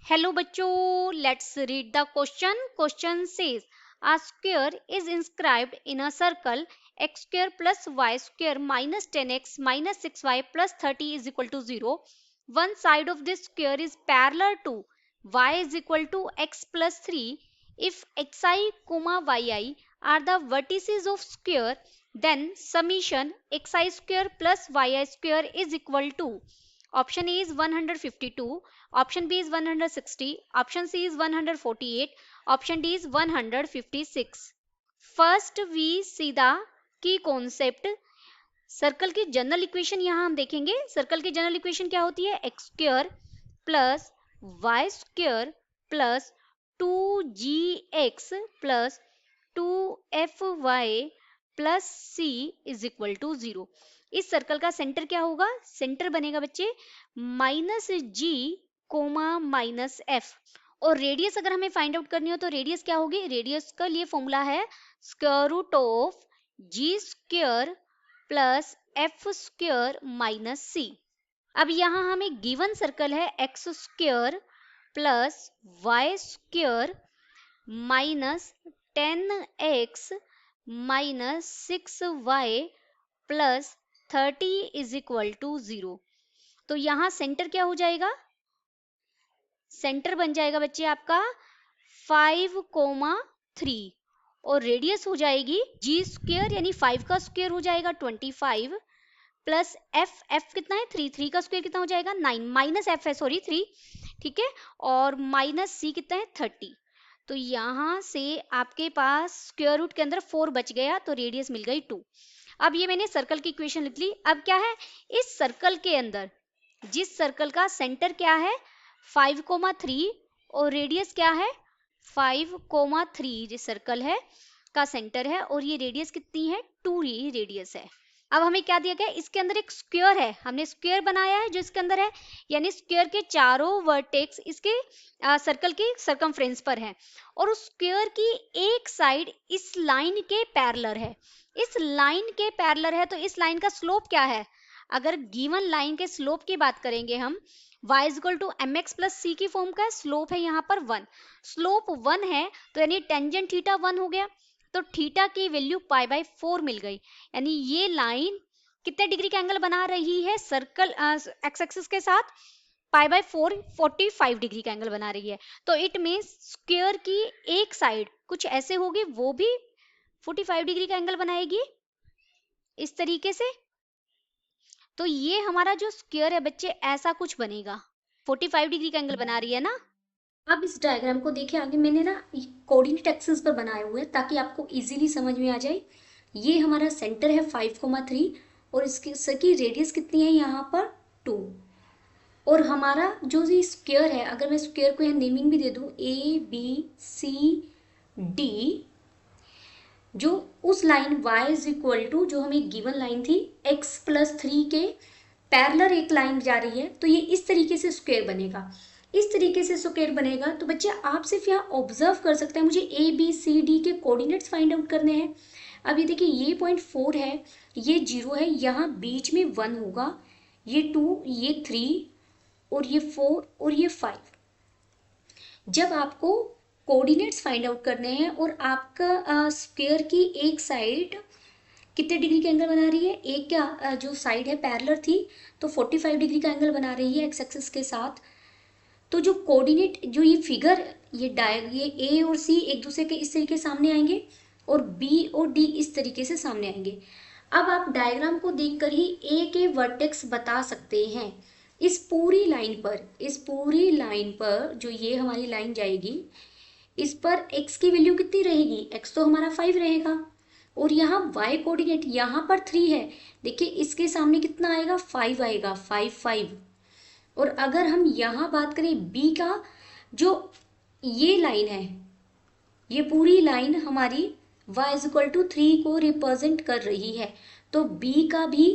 Hello बच्चों, let's read the question. Question says a square is inscribed in a circle x square plus y square minus 10x minus 6y plus 30 is equal to 0. One side of this square is parallel to y is equal to x plus 3. If xi comma yi are the vertices of square, then summation xi square plus yi square is equal to option A is 152, option B is 160, option C is 148, option D is 156. First we see the key concept. Circle की general equation यहाँ हम देखेंगे. Circle की general equation क्या होती है? X square plus Y square plus 2gx plus 2fy plus c is equal to 0. इस circle का सेंटर क्या होगा? सेंटर बनेगा बच्चे -g कोमा -f. और रेडियस अगर हमें फाइंड आउट करनी हो तो रेडियस क्या होगी? रेडियस का लिए फॉर्मूला है square root of G square plus F square minus C. अब यहाँ हमें गिवन सर्कल है X square plus Y square minus 10x minus 6y plus 30 is equal to 0. तो यहाँ सेंटर क्या हो जाएगा? सेंटर बन जाएगा बच्चे आपका 5,3 और रेडियस हो जाएगी जी स्क्वायर यानी 5 का स्क्वायर हो जाएगा 25 प्लस एफ कितना है? 3 का स्क्वायर कितना हो जाएगा? 9 माइनस एफ है सॉरी 3, ठीक है, और माइनस सी कितना है? 30. तो यहाँ से आपके पास स्क्वायर रूट के अंदर 4 बच गया तो रेडियस मिल गई 2. अब ये मैंने सर्कल की इक्वेशन लिख ली. अब क्या है इस सर्कल के अंदर? जिस सर्कल का सेंटर क्या है 5,3 और रेडियस क्या है 5,3, जिस सर्कल है का सेंटर है और ये रेडियस कितनी है 2 ही रेडियस है. अब हमें क्या दिया गया? इसके अंदर एक स्क्वायर है, हमने स्क्वायर बनाया है जो इसके अंदर है, यानी स्क्वायर के चारों वर्टेक्स इसके सर्कल की सरकमफ्रेंस पर है और उस स्क्वायर की एक साइड इस लाइन के पैरेलल है. इस लाइन के पैरेलल है तो इस लाइन का स्लोप क्या है? अगर गिवन लाइन के स्लोप की बात करेंगे हम y is equal to M X plus C की फॉर्म का स्लोप है यहाँ पर 1. स्लोप 1 है तो यानी टेंजेंट थीटा 1 हो गया तो थीटा की वैल्यू पाई बाय 4 मिल गई. यानी ये लाइन कितने डिग्री का एंगल बना रही है सर्कल एक्स एक्सिस के साथ? पाई बाय 4 45 डिग्री का एंगल बना रही है. तो इट मीन्स स्क्वायर की एक साइड कुछ ऐसे होगी वो भी 45 डिग्री का एंगल बनाएगी इस तरीके से. तो ये हमारा जो स्क्वायर है बच्चे ऐसा कुछ बनेगा, 45 डिग्री का एंगल बना रही है ना. अब इस डायग्राम को देखिए आगे मैंने ना कोऑर्डिनेट एक्सिस पर बनाए हुए हैं ताकि आपको इजीली समझ में आ जाए. ये हमारा सेंटर है 5,3 और इसकी रेडियस कितनी है यहाँ पर 2. और हमारा जो ये स्क्वायर है, अगर मैं स्क्वायर को यहाँ नेमिंग भी दे दूँ ABCD, जो उस line y is equal to जो हमें गिवन लाइन थी x प्लस 3 के पैरेलल एक लाइन जा रही है तो ये इस तरीके से स्क्वायर बनेगा. इस तरीके से स्क्वायर बनेगा तो बच्चे आप सिर्फ यहाँ ऑब्जर्व कर सकते हैं. मुझे ABCD के कोऑर्डिनेट्स फाइंड आउट करने हैं. अब ये देखिए ये पॉइंट 4 है, ये 0 है, यहाँ बीच में 1 होगा, ये 2, ये 3 और ये 4 और ये 5. जब आपको कोऑर्डिनेट्स फाइंड आउट करने हैं और आपका स्क्वायर की एक साइड कितने डिग्री का एंगल बना रही है? एक क्या जो साइड है पैरेलल थी तो 45 डिग्री का एंगल बना रही है एक्स एक्सिस के साथ. तो जो कोऑर्डिनेट जो ये फिगर ये ए और सी एक दूसरे के इस तरीके सामने आएंगे और बी और डी इस तरीके से सामने आएंगे. अब आप डायग्राम को देखकर ही ए के वर्टेक्स बता सकते हैं. इस पूरी लाइन पर जो ये हमारी लाइन जाएगी इस पर x की वैल्यू कितनी रहेगी? x तो हमारा 5 रहेगा और यहाँ y कोऑर्डिनेट यहाँ पर 3 है. देखिए इसके सामने कितना आएगा? 5 आएगा, 5. और अगर हम यहाँ बात करें b का, जो ये लाइन है ये पूरी लाइन हमारी y इज इक्वल टू 3 को रिप्रेजेंट कर रही है तो b का भी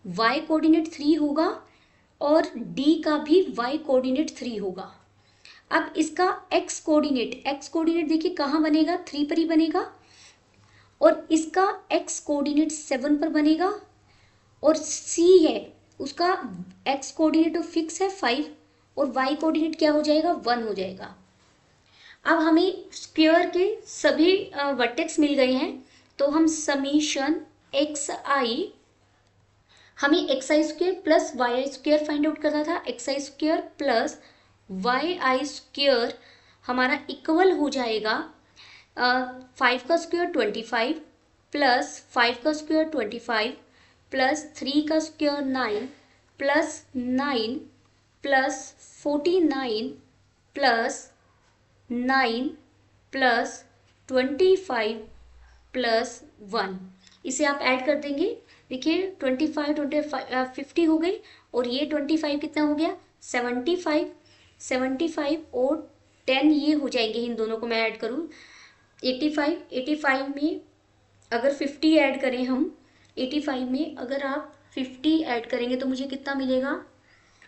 y कोऑर्डिनेट 3 होगा और d का भी y कोऑर्डिनेट 3 होगा. अब इसका x कोऑर्डिनेट देखिए कहाँ बनेगा? 3 पर ही बनेगा और इसका x कोऑर्डिनेट 7 पर बनेगा और c है उसका x कोऑर्डिनेट फिक्स है 5 और y कोऑर्डिनेट क्या हो जाएगा, 1 हो जाएगा। अब हमें स्क्वायर के सभी वर्टेक्स मिल गए हैं, तो हम समीशन एक्स आई, हमें एक्स आई स्क्वायर प्लस वाई आई स्क्वायर फाइंड आउट करना था। एक्स आई स्क्वायर प्लस वाई आई स्क्वायर हमारा इक्वल हो जाएगा 5 का स्क्वायर 25 प्लस 5 का स्क्वायर 25 प्लस 3 का square 9 plus 9 plus 49 plus 9 plus 25 plus 1। इसे आप ऐड कर देंगे, देखिए 25 50 हो गई, और ये 25 कितना हो गया 75 और 10 ये हो जाएंगे, इन दोनों को मैं ऐड करूँ 85 में अगर 50 ऐड करें हम, 85 में अगर आप 50 ऐड करेंगे तो मुझे कितना मिलेगा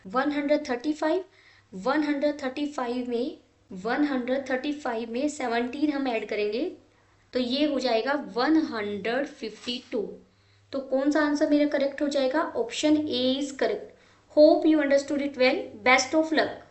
135 135 में 17 हम ऐड करेंगे तो ये हो जाएगा 152। तो कौन सा आंसर मेरा करेक्ट हो जाएगा, option A is correct. Hope you understood it well, best of luck.